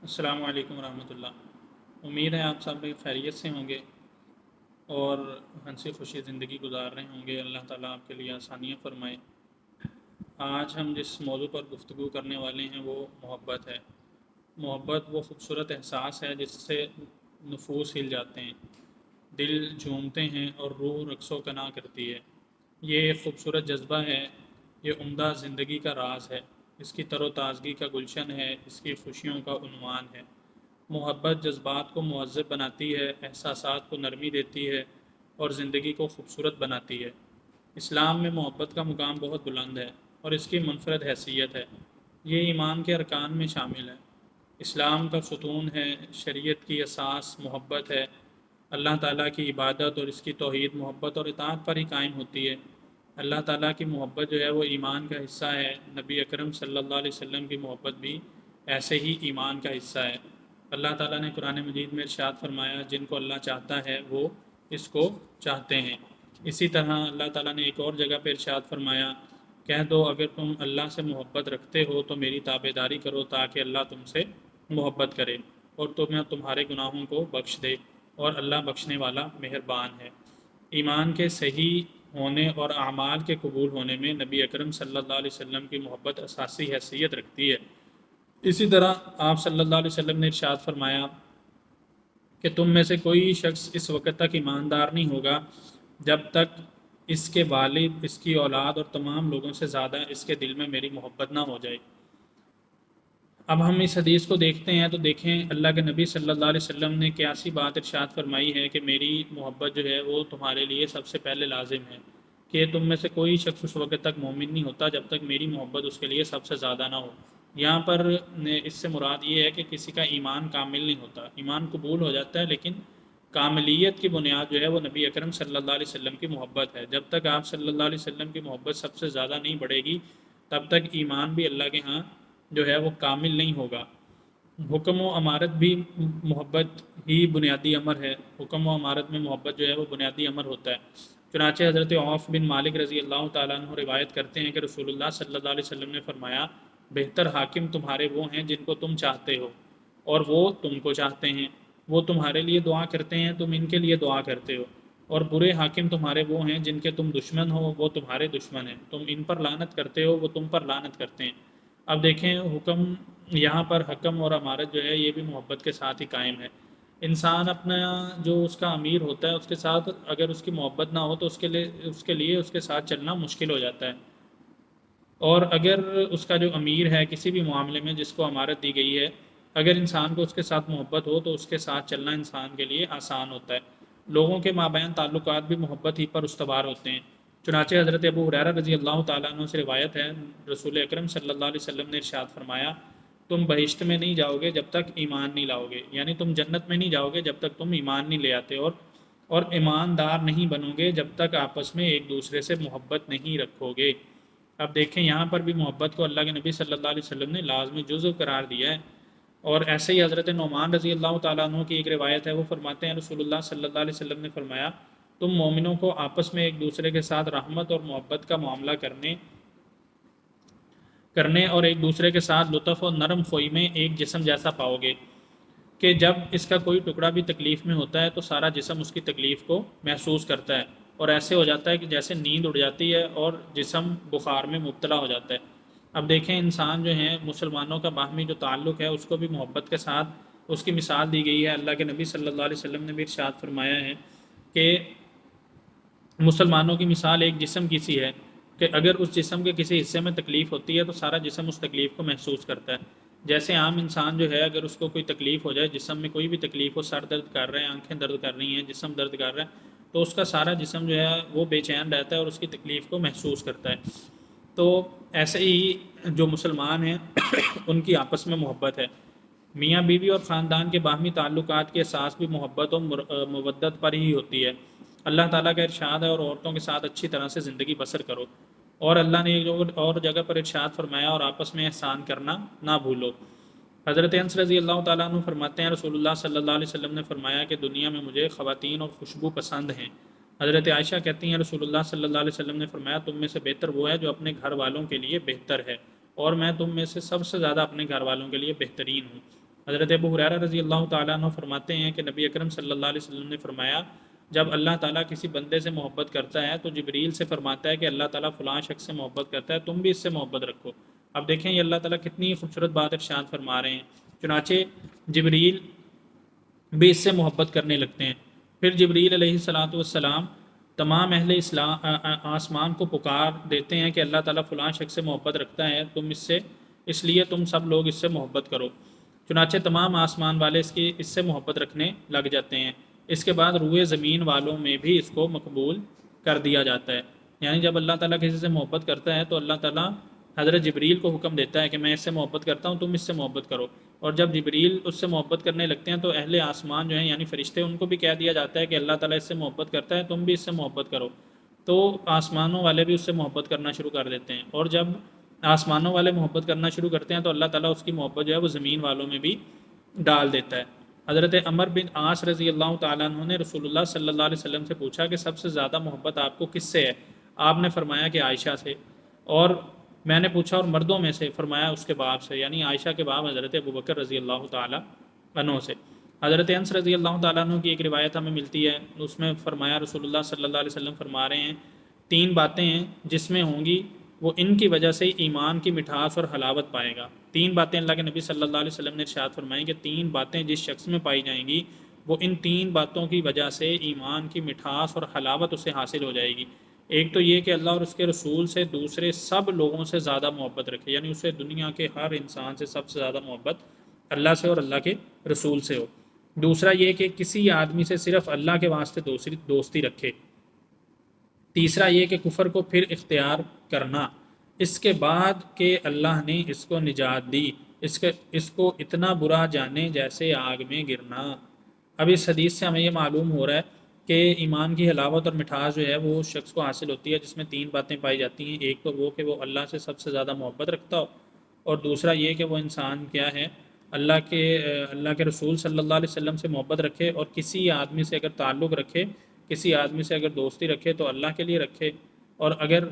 السلام علیکم ورحمۃ اللہ۔ امید ہے آپ سب بھی خیریت سے ہوں گے اور ہنسی خوشی زندگی گزار رہے ہوں گے۔ اللہ تعالیٰ آپ کے لیے آسانیاں فرمائے۔ آج ہم جس موضوع پر گفتگو کرنے والے ہیں وہ محبت ہے۔ محبت وہ خوبصورت احساس ہے جس سے نفوس ہل جاتے ہیں، دل جھومتے ہیں اور روح رقص و کنا کرتی ہے۔ یہ ایک خوبصورت جذبہ ہے، یہ عمدہ زندگی کا راز ہے، اس کی تر و تازگی کا گلشن ہے، اس کی خوشیوں کا عنوان ہے۔ محبت جذبات کو مہذب بناتی ہے، احساسات کو نرمی دیتی ہے اور زندگی کو خوبصورت بناتی ہے۔ اسلام میں محبت کا مقام بہت بلند ہے اور اس کی منفرد حیثیت ہے۔ یہ ایمان کے ارکان میں شامل ہے۔ اسلام کا ستون ہے، شریعت کی اساس محبت ہے۔ اللہ تعالیٰ کی عبادت اور اس کی توحید محبت اور اطاعت پر ہی قائم ہوتی ہے۔ اللہ تعالیٰ کی محبت جو ہے وہ ایمان کا حصہ ہے۔ نبی اکرم صلی اللہ علیہ وسلم کی محبت بھی ایسے ہی ایمان کا حصہ ہے۔ اللہ تعالیٰ نے قرآن مجید میں ارشاد فرمایا، جن کو اللہ چاہتا ہے وہ اس کو چاہتے ہیں۔ اسی طرح اللہ تعالیٰ نے ایک اور جگہ پہ ارشاد فرمایا، کہہ دو اگر تم اللہ سے محبت رکھتے ہو تو میری تابع داری کرو تاکہ اللہ تم سے محبت کرے اور تمہیں تمہارے گناہوں کو بخش دے، اور اللہ بخشنے والا مہربان ہے۔ ایمان کے صحیح ہونے اور اعمال کے قبول ہونے میں نبی اکرم صلی اللہ علیہ وسلم کی محبت اساسی حیثیت رکھتی ہے۔ اسی طرح آپ صلی اللہ علیہ وسلم نے ارشاد فرمایا کہ تم میں سے کوئی شخص اس وقت تک ایماندار نہیں ہوگا جب تک اس کے والد، اس کی اولاد اور تمام لوگوں سے زیادہ اس کے دل میں میری محبت نہ ہو جائے۔ اب ہم اس حدیث کو دیکھتے ہیں تو دیکھیں اللہ کے نبی صلی اللہ علیہ وسلم نے کیسی بات ارشاد فرمائی ہے کہ میری محبت جو ہے وہ تمہارے لیے سب سے پہلے لازم ہے، کہ تم میں سے کوئی شخص اس وقت تک مومن نہیں ہوتا جب تک میری محبت اس کے لیے سب سے زیادہ نہ ہو۔ یہاں پر اس سے مراد یہ ہے کہ کسی کا ایمان کامل نہیں ہوتا، ایمان قبول ہو جاتا ہے لیکن کاملیت کی بنیاد جو ہے وہ نبی اکرم صلی اللہ علیہ وسلم کی محبت ہے۔ جب تک آپ صلی اللہ علیہ وسلم کی محبت سب سے زیادہ نہیں بڑھے گی تب تک ایمان بھی اللہ کے ہاں جو ہے وہ کامل نہیں ہوگا۔ حکم و امارت بھی محبت ہی بنیادی امر ہے۔ حکم و امارت میں محبت جو ہے وہ بنیادی امر ہوتا ہے۔ چنانچہ حضرت عوف بن مالک رضی اللہ تعالیٰ عنہ روایت کرتے ہیں کہ رسول اللہ صلی اللہ علیہ وسلم نے فرمایا، بہتر حاکم تمہارے وہ ہیں جن کو تم چاہتے ہو اور وہ تم کو چاہتے ہیں، وہ تمہارے لیے دعا کرتے ہیں، تم ان کے لیے دعا کرتے ہو، اور برے حاکم تمہارے وہ ہیں جن کے تم دشمن ہو، وہ تمہارے دشمن ہیں، تم ان پر لعنت کرتے ہو، وہ تم پر لعنت کرتے ہیں۔ اب دیکھیں حکم یہاں پر حکم اور امارت جو ہے یہ بھی محبت کے ساتھ ہی قائم ہے۔ انسان اپنا جو اس کا امیر ہوتا ہے اس کے ساتھ اگر اس کی محبت نہ ہو تو اس کے لیے اس کے ساتھ چلنا مشکل ہو جاتا ہے، اور اگر اس کا جو امیر ہے کسی بھی معاملے میں جس کو امارت دی گئی ہے، اگر انسان کو اس کے ساتھ محبت ہو تو اس کے ساتھ چلنا انسان کے لیے آسان ہوتا ہے۔ لوگوں کے مابین تعلقات بھی محبت ہی پر استوار ہوتے ہیں۔ چنانچہ حضرت ابو ہریرہ رضی اللہ تعالیٰ عنہ سے روایت ہے، رسول اکرم صلی اللہ علیہ وسلم نے ارشاد فرمایا، تم بہشت میں نہیں جاؤ گے جب تک ایمان نہیں لاؤ گے، یعنی تم جنت میں نہیں جاؤ گے جب تک تم ایمان نہیں لے آتے، اور ایماندار نہیں بنو گے جب تک آپس میں ایک دوسرے سے محبت نہیں رکھو گے۔ اب دیکھیں یہاں پر بھی محبت کو اللہ کے نبی صلی اللہ علیہ وسلم نے لازمی جزو قرار دیا ہے۔ اور ایسے ہی حضرت نعمان رضی اللہ تعالیٰ عنہ کی ایک روایت ہے، وہ فرماتے ہیں رسول اللہ صلی اللہ علیہ وسلم نے فرمایا، تم مومنوں کو آپس میں ایک دوسرے کے ساتھ رحمت اور محبت کا معاملہ کرنے اور ایک دوسرے کے ساتھ لطف اور نرم خوئی میں ایک جسم جیسا پاؤ گے کہ جب اس کا کوئی ٹکڑا بھی تکلیف میں ہوتا ہے تو سارا جسم اس کی تکلیف کو محسوس کرتا ہے، اور ایسے ہو جاتا ہے کہ جیسے نیند اڑ جاتی ہے اور جسم بخار میں مبتلا ہو جاتا ہے۔ اب دیکھیں انسان جو ہیں مسلمانوں کا باہمی جو تعلق ہے اس کو بھی محبت کے ساتھ اس کی مثال دی گئی ہے۔ اللہ کے نبی صلی اللہ علیہ وسلم نے بھی ارشاد فرمایا ہے کہ مسلمانوں کی مثال ایک جسم کی سی ہے کہ اگر اس جسم کے کسی حصے میں تکلیف ہوتی ہے تو سارا جسم اس تکلیف کو محسوس کرتا ہے۔ جیسے عام انسان جو ہے اگر اس کو کوئی تکلیف ہو جائے، جسم میں کوئی بھی تکلیف ہو، سر درد کر رہے ہیں، آنکھیں درد کر رہی ہیں، جسم درد کر رہا ہے، تو اس کا سارا جسم جو ہے وہ بے چین رہتا ہے اور اس کی تکلیف کو محسوس کرتا ہے۔ تو ایسے ہی جو مسلمان ہیں ان کی آپس میں محبت ہے۔ میاں بیوی اور خاندان کے باہمی تعلقات کی اساس بھی محبت اور مودت پر ہی ہوتی ہے۔ اللہ تعالیٰ کا ارشاد ہے، اور عورتوں کے ساتھ اچھی طرح سے زندگی بسر کرو، اور اللہ نے ایک اور جگہ پر ارشاد فرمایا، اور آپس میں احسان کرنا نہ بھولو۔ حضرت انس رضی اللہ تعالیٰ عنہ فرماتے ہیں رسول اللہ صلی اللہ علیہ وسلم نے فرمایا کہ دنیا میں مجھے خواتین اور خوشبو پسند ہیں۔ حضرت عائشہ کہتی ہیں رسول اللہ صلی اللہ علیہ وسلم نے فرمایا، تم میں سے بہتر وہ ہے جو اپنے گھر والوں کے لیے بہتر ہے، اور میں تم میں سے سب سے زیادہ اپنے گھر والوں کے لیے بہترین ہوں۔ حضرت ابو ہریرہ رضی اللہ تعالیٰ عنہ فرماتے ہیں کہ نبی اکرم صلی اللہ علیہ وسلم نے فرمایا جب اللہ تعالیٰ کسی بندے سے محبت کرتا ہے تو جبریل سے فرماتا ہے کہ اللہ تعالیٰ فلاں شخص سے محبت کرتا ہے، تم بھی اس سے محبت رکھو۔ اب دیکھیں یہ اللہ تعالیٰ کتنی خوبصورت بات ارشاد فرما رہے ہیں، چنانچہ جبریل بھی اس سے محبت کرنے لگتے ہیں۔ پھر جبریل علیہ الصلاۃ والسلام تمام اہل اسلام آسمان کو پکار دیتے ہیں کہ اللہ تعالیٰ فلاں شخص سے محبت رکھتا ہے، تم اس لیے تم سب لوگ اس سے محبت کرو۔ چنانچہ تمام آسمان والے اس سے محبت رکھنے لگ جاتے ہیں۔ اس کے بعد روئے زمین والوں میں بھی اس کو مقبول کر دیا جاتا ہے، یعنی جب اللہ تعالیٰ کسی سے محبت کرتا ہے تو اللہ تعالیٰ حضرت جبریل کو حکم دیتا ہے کہ میں اس سے محبت کرتا ہوں، تم اس سے محبت کرو، اور جب جبریل اس سے محبت کرنے لگتے ہیں تو اہل آسمان جو ہیں یعنی فرشتے، ان کو بھی کہہ دیا جاتا ہے کہ اللہ تعالیٰ اس سے محبت کرتا ہے، تم بھی اس سے محبت کرو، تو آسمانوں والے بھی اس سے محبت کرنا شروع کر دیتے ہیں، اور جب آسمانوں والے محبت کرنا شروع کرتے ہیں تو اللہ تعالیٰ اس کی محبت جو ہے وہ زمین والوں میں بھی ڈال دیتا ہے۔ حضرت عمر بن عاص رضی اللہ تعالیٰ عنہ نے رسول اللہ صلی اللہ علیہ وسلم سے پوچھا کہ سب سے زیادہ محبت آپ کو کس سے ہے؟ آپ نے فرمایا کہ عائشہ سے، اور میں نے پوچھا اور مردوں میں سے؟ فرمایا اس کے باپ سے، یعنی عائشہ کے باپ حضرت ابوبکر رضی اللہ تعالیٰ عنہ سے۔ حضرت انس رضی اللہ تعالیٰ عنہ کی ایک روایت ہمیں ملتی ہے، اس میں فرمایا رسول اللہ صلی اللہ علیہ وسلم فرما رہے ہیں 3 باتیں ہیں جس میں ہوں گی وہ ان کی وجہ سے ایمان کی مٹھاس اور حلاوت پائے گا۔ 3 باتیں اللہ کے نبی صلی اللہ علیہ وسلم نے ارشاد فرمائیں کہ 3 باتیں جس شخص میں پائی جائیں گی وہ ان 3 باتوں کی وجہ سے ایمان کی مٹھاس اور حلاوت اسے حاصل ہو جائے گی۔ ایک تو یہ کہ اللہ اور اس کے رسول سے دوسرے سب لوگوں سے زیادہ محبت رکھے، یعنی اسے دنیا کے ہر انسان سے سب سے زیادہ محبت اللہ سے اور اللہ کے رسول سے ہو۔ دوسرا یہ کہ کسی آدمی سے صرف اللہ کے واسطے دوستی رکھے۔ تیسرا یہ کہ کفر کو پھر اختیار کرنا اس کے بعد کہ اللہ نے اس کو نجات دی، اس کو اتنا برا جانے جیسے آگ میں گرنا۔ اب اس حدیث سے ہمیں یہ معلوم ہو رہا ہے کہ ایمان کی حلاوت اور مٹھاس جو ہے وہ اس شخص کو حاصل ہوتی ہے جس میں 3 باتیں پائی جاتی ہیں۔ ایک تو وہ کہ وہ اللہ سے سب سے زیادہ محبت رکھتا ہو، اور دوسرا یہ کہ وہ انسان کیا ہے اللہ کے رسول صلی اللہ علیہ وسلم سے محبت رکھے، اور کسی آدمی سے اگر تعلق رکھے، کسی آدمی سے اگر دوستی رکھے تو اللہ کے لیے رکھے، اور اگر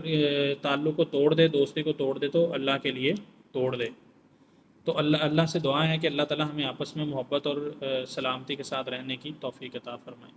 تعلق کو توڑ دے، دوستی کو توڑ دے تو اللہ کے لیے توڑ دے۔ تو اللہ سے دعا ہے کہ اللہ تعالی ہمیں آپس میں محبت اور سلامتی کے ساتھ رہنے کی توفیق عطا فرمائے۔